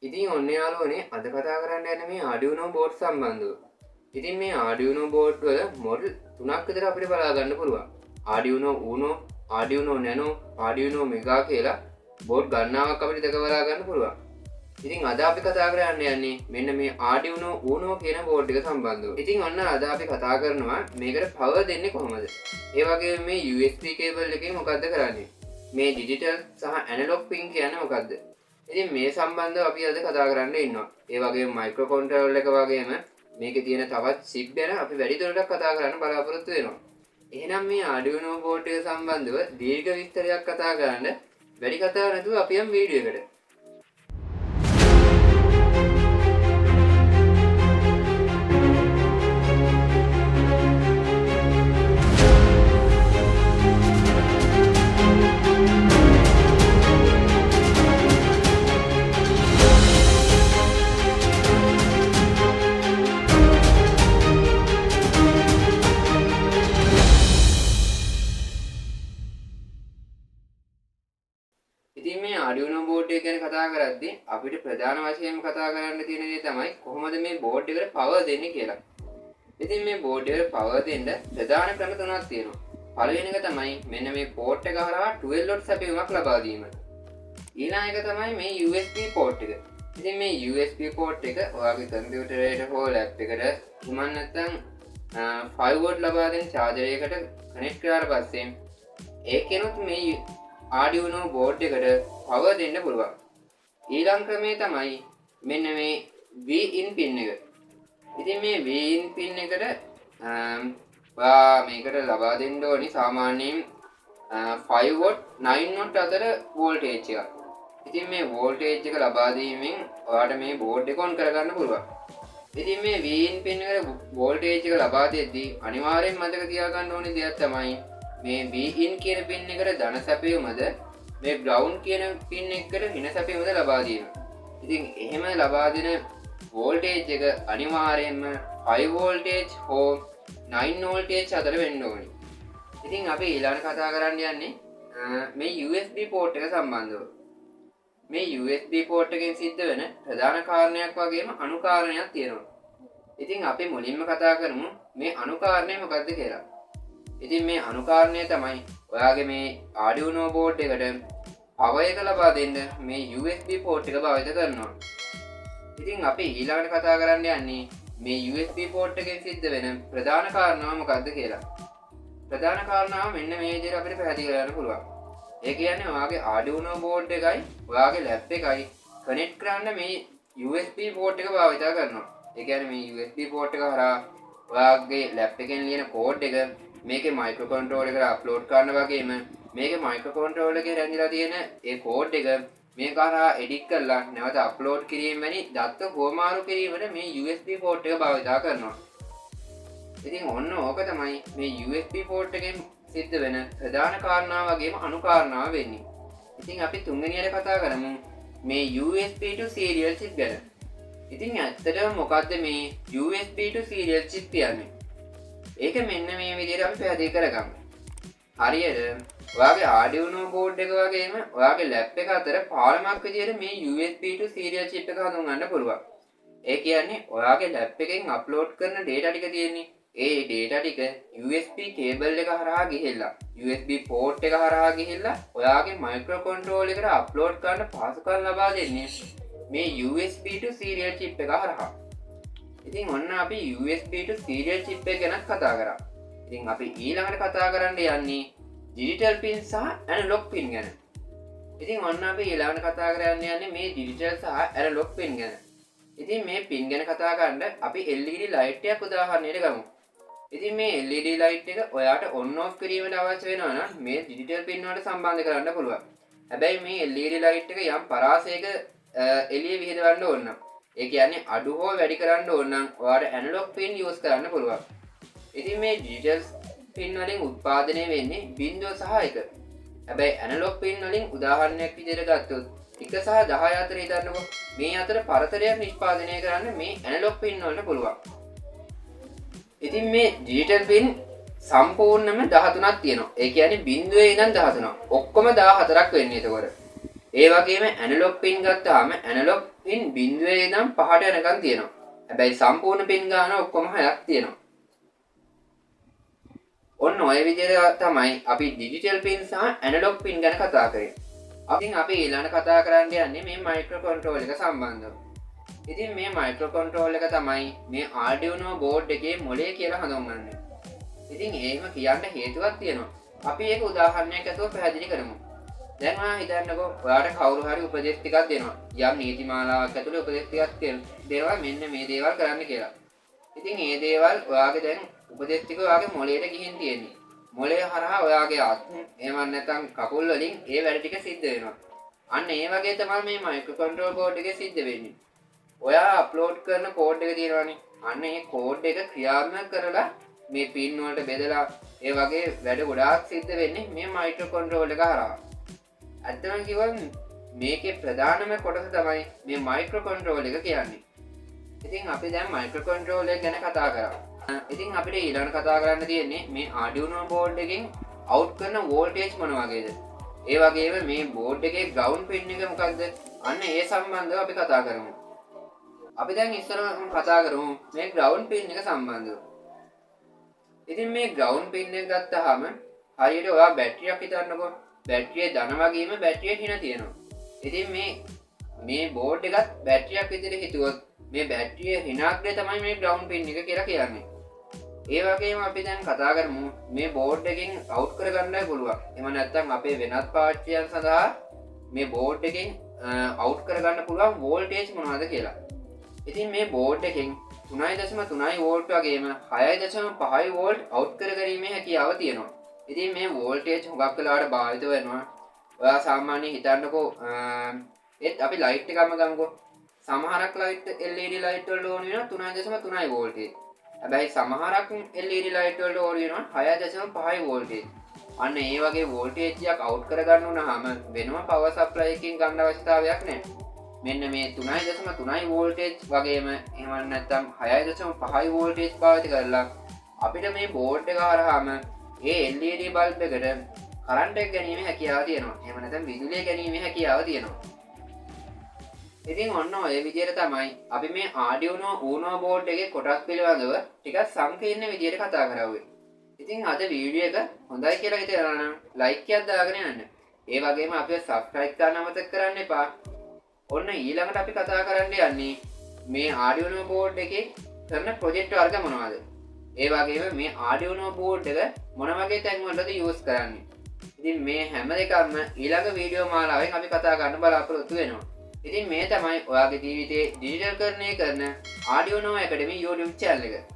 ඉතින් ඔන්න යාළුවනේ අද කතා කරන්න යන්නේ මේ Arduino board සම්බන්ධව. ඉතින් මේ Arduino board වල මොඩල් තුනක් විතර අපිට බලා ගන්න පුළුවන්. Arduino Uno, Arduino Nano, Arduino Mega කියලා board ගණනාවක් අපිට දෙක බලා ගන්න පුළුවන්. ඉතින් අද අපි කතා කරන්න යන්නේ මෙන්න මේ Arduino Uno කියන board එක සම්බන්ධව. ඉතින් ඔන්න අද අපි කතා කරනවා මේකට power දෙන්නේ කොහොමද? ඒ වගේම මේ USB cable එකෙන් මොකද්ද කරන්නේ? මේ digital සහ analog pin කියන්නේ මොකද්ද? ඉතින් මේ සම්බන්ධව අපි අද කතා කරන්න ඉන්නවා. ඒ වගේම මයික්‍රෝ කන්ට්‍රෝලර් එක වගේම මේකේ තියෙන තවත් chip ගැන අපි වැඩි දුරටත් කතා කරන්න බලාපොරොත්තු වෙනවා. එහෙනම් මේ Arduino board එක සම්බන්ධව දීර්ඝ විස්තරයක් කතා කරන්න වැඩි කතා නැතුව අපි යමු වීඩියෝ එකට. ඉතින් මේ Arduino board එක ගැන කතා කරද්දී අපිට ප්‍රධාන වශයෙන්ම කතා කරන්න තියෙන දේ තමයි කොහොමද මේ board එකට power දෙන්නේ කියලා. ඉතින් මේ board එකට power දෙන්න ප්‍රධාන ක්‍රම තුනක් තියෙනවා. පළවෙනි එක තමයි මෙන්න මේ port එක හරහා 12 volt සැපයීමක් ලබා දීම. ඊළඟ එක තමයි මේ USB port එක. ඉතින් මේ USB port එක ඔයාගේ කම්පියුටරයට හෝ ලැප් එකට එහෙම නැත්නම් 5 volt ලබා දෙන charger එකකට connect කරලා පස්සේ ඒකෙනුත් මේ Arduino board එකට power දෙන්න පුළුවන්. ඊළඟ ක්‍රමය තමයි මෙන්න මේ V-in pin එක. ඉතින් මේ V-in pin එකට මේකට ලබා දෙන්න ඕනි සාමාන්‍යයෙන් 5 watt 9 watt අතර voltage එකක්. ඉතින් මේ voltage එක ලබා දීමෙන් ඔයාලට මේ board එක on කරගන්න පුළුවන්. ඉතින් මේ V-in pin එකට voltage එක ලබා දෙද්දී අනිවාර්යෙන් මතක තියාගන්න ඕනේ දෙයක් තමයි මේ V-in කියන pin එකට ධන සැපයුමද මේ ground කියන pin එකට ඍණ සැපයුමද ලබා දීම. ඉතින් එහෙම ලබා දෙන voltage එක අනිවාර්යයෙන්ම 5 voltage හෝ 9 voltage අතර වෙන්න ඕනි. ඉතින් අපි ඊළඟ කතා කරන්න යන්නේ මේ USB port එක සම්බන්ධව. මේ USB port එකෙන් සිද්ධ වෙන ප්‍රධාන කාරණයක් වගේම අනුකාරණයක් තියෙනවා. ඉතින් අපි මුලින්ම කතා කරමු මේ අනුකාරණය මොකක්ද කියලා. ඉතින් මේ අනුකාරණය තමයි ඔයාගේ මේ Arduino board එකට power එක ලබා දෙන්න මේ USB port එක භාවිත කරනවා. ඉතින් අපි ඊළඟට කතා කරන්න යන්නේ මේ USB port එකෙන් සිද්ධ වෙන ප්‍රධාන කාරණාව මොකක්ද කියලා. ප්‍රධාන කාරණාව මෙන්න මේ විදිහට අපිට පැහැදිලි කරන්න පුළුවන්. ඒ කියන්නේ ඔයාගේ Arduino board එකයි ඔයාගේ lap එකයි connect කරන්න මේ USB port එක භාවිත කරනවා. ඒ කියන්නේ මේ USB port එක හරහා ඔයාගේ lap එකෙන් ලියන code එක මේකේ මයික්‍රෝ කන්ට්‍රෝලර් එකට අප්ලෝඩ් කරන වගේම මේකේ මයික්‍රෝ කන්ට්‍රෝලර් එකේ රැඳිලා තියෙන ඒ කෝඩ් එක මේක හරහා එඩිට් කරලා නැවත අප්ලෝඩ් කිරීම වැනි දත්ත හුවමාරු කිරීමට මේ USB port එක භාවිත කරනවා. ඉතින් ඔන්න ඕක තමයි මේ USB port එකෙන් සිද්ධ වෙන ප්‍රධාන කාරණාව වගේම අනුකාරණාව වෙන්නේ. ඉතින් අපි තුන්වෙනියට කතා කරමු මේ USB to serial chip ගැන. ඉතින් ඇත්තටම මොකද්ද මේ USB to serial chip කියන්නේ? ඒක මෙන්න මේ විදිහට අපි පැහැදිලි කරගමු. හරියට ඔයාගේ Arduino board එක වගේම ඔයාගේ lap එක අතර පාලමක් විදිහට මේ USB to serial chip එක හඳුන්වන්න පුළුවන්. ඒ කියන්නේ ඔයාගේ lap එකෙන් අප්ලෝඩ් කරන data ටික තියෙන්නේ. ඒ data ටික USB cable එක හරහා ගිහිල්ලා USB port එක හරහා ගිහිල්ලා ඔයාගේ microcontroller එකට අප්ලෝඩ් කරන්න පහසුකම් ලබා දෙන්නේ මේ USB to serial chip එක හරහා. ඉතින් ඔන්න අපි USB to serial chip එක ගැන කතා කරා. ඉතින් අපි ඊළඟට කතා කරන්න යන්නේ digital pin සහ analog pin ගැන. ඉතින් ඔන්න අපි ඊළඟට කතා කරන්න යන්නේ මේ digital සහ analog pin ගැන. ඉතින් මේ pin ගැන කතා කරන්න අපි LED light එකක් උදාහරණයක් ගමු. ඉතින් මේ LED light එක ඔයාට on off කිරීමට අවශ්‍ය වෙනවා නම් මේ digital pin වලට සම්බන්ධ කරන්න පුළුවන්. හැබැයි මේ LED light එක යම් පරාසයක එළිය විහිදවන්න ඕන නම් ඒ කියන්නේ අඩු හෝ වැඩි කරන්න ඕන නම් ඔයාලට ඇනලොග් පින් යූස් කරන්න පුළුවන්. ඉතින් මේ ඩිජිටල් පින් වලින් උත්පාදනය වෙන්නේ 0 සහ 1. හැබැයි ඇනලොග් පින් වලින් උදාහරණයක් විදිහට ගත්තොත් 1 සහ 10 අතර ඉදන්නකො මේ අතර පරතරයක් නිෂ්පාදනය කරන්න මේ ඇනලොග් පින් වලට පුළුවන්. ඉතින් මේ ඩිජිටල් පින් සම්පූර්ණයෙන්ම 13ක් තියෙනවා. ඒ කියන්නේ 0 ඉඳන් 13. ඔක්කොම 14ක් වෙන්නේ එතකොට. ඒ වගේම ඇනලොග් පින් ගත්තාම ඇනලොග් පින් 0 ඉඳන් 5ට යනකම් තියෙනවා. හැබැයි සම්පූර්ණ පින් ගාන ඔක්කොම 6ක් තියෙනවා. ඔන්න ඔය විදිහට තමයි අපි ඩිජිටල් පින් සහ ඇනලොග් පින් ගැන කතා කරේ. අපි ඊළඟ කතා කරන්න යන්නේ මේ මයික්‍රෝ කන්ට්‍රෝල් එක සම්බන්ධව. ඉතින් මේ මයික්‍රෝ කන්ට්‍රෝල් එක තමයි මේ Arduino board එකේ මොලේ කියලා හඳුන්වන්නේ. ඉතින් එහෙම කියන්න හේතුවක් තියෙනවා. අපි ඒක උදාහරණයක් අතව පැහැදිලි කරමු. දැන් ඔයා හිතන්නකෝ ඔයාට කවුරු හරි උපදෙස් ටිකක් දෙනවා. යම් නීතිමාලාවක් ඇතුලේ උපදෙස් ටිකක් දෙනවා මෙන්න මේ දේවල් කරන්න කියලා. ඉතින් මේ දේවල් ඔයාගේ දැන් උපදෙස් ටික ඔයාගේ මොලේට ගිහින් තියෙන්නේ. මොලේ හරහා ඔයාගේ අත් එහෙම නැත්නම් කකුල් වලින් ඒ වැඩ ටික සිද්ධ වෙනවා. අන්න ඒ වගේ තමයි මේ මයික්‍රෝ කන්ට්‍රෝල් බෝඩ් එකේ සිද්ධ වෙන්නේ. ඔයා අප්ලෝඩ් කරන කෝඩ් එක තියෙනවානේ. අන්න ඒ කෝඩ් එක ක්‍රියාත්මක කරලා මේ පින් වලට බෙදලා ඒ වගේ වැඩ ගොඩාක් සිද්ධ වෙන්නේ මේ මයික්‍රෝ කන්ට්‍රෝල් එක හරහා. ඇත්තම කිව්වොත් මේකේ ප්‍රධානම කොටස තමයි මේ මයික්‍රෝ කන්ට්‍රෝල් එක කියන්නේ. ඉතින් අපි දැන් මයික්‍රෝ කන්ට්‍රෝල් එක ගැන කතා කරා. ඉතින් අපිට ඊළඟ කතා කරන්න තියෙන්නේ මේ Arduino board එකෙන් අවුට් කරන වෝල්ටේජ් මොන වගේද? ඒ වගේම මේ board එකේ ground pin එක මොකක්ද? අන්න ඒ සම්බන්ධව අපි කතා කරමු. අපි දැන් ඉස්සරහම කතා කරමු මේ ground pin එක සම්බන්ධව. ඉතින් මේ ground pin එක ගත්තාම හරියට ඔයා බැටරියක් හිතන්නකෝ. බැටරියේ ධන වගේම බැටරියේ හිණ තියෙනවා. ඉතින් මේ board එකත් බැටරියක් විදිහට හිතුවොත් මේ බැටරියේ හිණාග්‍රය තමයි මේ ground pin එක කියලා කියන්නේ. ඒ වගේම අපි දැන් කතා කරමු මේ බෝඩ් එකෙන් අවුට් කරගන්නයි පුළුවන්. එහෙම නැත්නම් අපේ වෙනත් පාර්ශ්වයන් සඳහා මේ බෝඩ් එකෙන් අවුට් කරගන්න පුළුවන් වෝල්ටේජ් මොනවද කියලා. ඉතින් මේ බෝඩ් එකෙන් 3.3 වෝල්ට් වගේම 6.5 වෝල්ට් අවුට් කරගැනීමේ හැකියාව තියෙනවා. ඉතින් මේ වෝල්ටේජ් හුඟක් වෙලාවට භාවිත වෙනවා. ඔයා සාමාන්‍යයෙන් හිතන්නකෝ අපි ලයිට් එකක්ම ගමුකෝ. සමහරක් ලයිට් LED ලයිට් වලට ඕන වෙනවා 3.3 වෝල්ටේජ්. හැබැයි සමහරක් LED ලයිට් වලට ඕන වෙනවා 6.5 වෝල්ටේජ්. අන්න ඒ වගේ වෝල්ටේජ් එකක් අවුට් කරගන්න උනහම වෙනම පවර් සප්ලයි එකකින් ගන්න අවශ්‍යතාවයක් නැහැ. මෙන්න මේ 3.3 වෝල්ටේජ් වගේම එහෙම නැත්නම් 6.5 වෝල්ටේජ් පාවිච්චි කරලා අපිට මේ බෝඩ් එක හරහාම ඒ LED බල්බ් එකට කරන්ට් එක ගැනීමේ හැකියාව තියෙනවා. එහෙම නැත්නම් විදුලිය ගැනීමේ හැකියාව තියෙනවා. ඉතින් ඔන්න ඔය විදිහට තමයි අපි මේ Arduino Uno board එකේ කොටස් පිළිබඳව ටිකක් සංකීර්ණ විදිහට කතා කරන්නේ. ඉතින් අද වීඩියෝ එක හොඳයි කියලා හිතනවා නම් ලයික් එකක් දාගෙන යන්න. ඒ වගේම අපිව subscribe කරන්න අමතක කරන්න එපා. ඔන්න ඊළඟට අපි කතා කරන්න යන්නේ මේ Arduino board එකේ කරන ප්‍රොජෙක්ට් වර්ග මොනවද? ඒ වගේම මේ Arduino board එක මොන වගේ තැන් වලද යූස් කරන්නේ? ඉතින් මේ හැම එකක්ම ඊළඟ වීඩියෝ මාලාවෙන් අපි කතා කරන්න බලාපොරොත්තු වෙනවා. ඉතින් මේ තමයි ඔයාගේ ජීවිතේ ඩිජිටල් කරණය කරන Arduino Academy YouTube channel එක.